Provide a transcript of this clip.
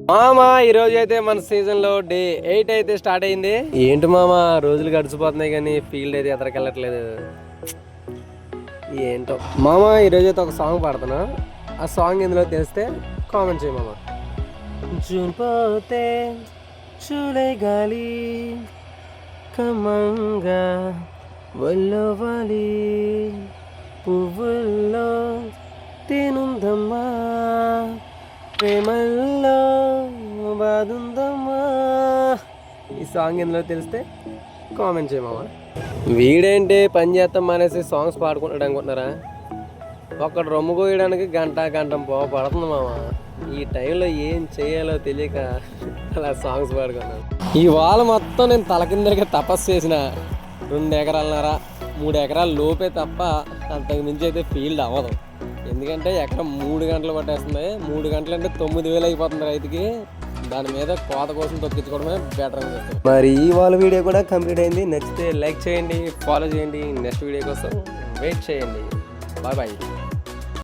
మామ ఈరోజు అయితే మన సీజన్ లో డే 8 అయితే స్టార్ట్ అయింది. ఏంటి మామ రోజులు గడిచిపోతున్నాయి కానీ ఫీల్డ్ అయితే ఎదరికెళ్ళట్లేదు. ఏంటో మామ ఈరోజు అయితే ఒక సాంగ్ పాడుతున్నా. ఆ సాంగ్ ఎందులో తెలిస్తే కామెంట్ చేయి మామ. జూన్ పోతే చూలే గాలి కమంగా వల్లవాలి పువ్వుల్లో తేనుందమ్మా ప్రేమల్లో బాదుందమ్మా. ఈ సాంగ్ ఎందులో తెలిస్తే కామెంట్ చేయమా. వీడేంటి పని చేస్తాం మానేసి సాంగ్స్ పాడుకుంటాడు అనుకుంటున్నారా? ఒక్కడు రొమ్ము కోయడానికి గంట పడుతుంది మామ. ఈ టైంలో ఏం చేయాలో తెలియక అలా సాంగ్స్ పాడుకున్నాను. ఈ వాల్ మొత్తం నేను తలకిందరిగా తపస్సు చేసిన 2 ఎకరాలన్నర 3 ఎకరాల లోపే తప్ప అంతకు మించి అయితే ఫీల్డ్ అవ్వదు. ఎందుకంటే ఎకరం 3 గంటలు పట్టేస్తుంది. 3 గంటలు అంటే 9,000 అయిపోతుంది రైతుకి. దాని మీద కోత కోసం తొక్కించుకోవడమే బెటర్ అనిపిస్తుంది. మరి ఈ వాళ్ళ వీడియో కూడా కంప్లీట్ అయింది. నచ్చితే లైక్ చేయండి, ఫాలో చేయండి. నెక్స్ట్ వీడియో కోసం వెయిట్ చేయండి. Bye bye.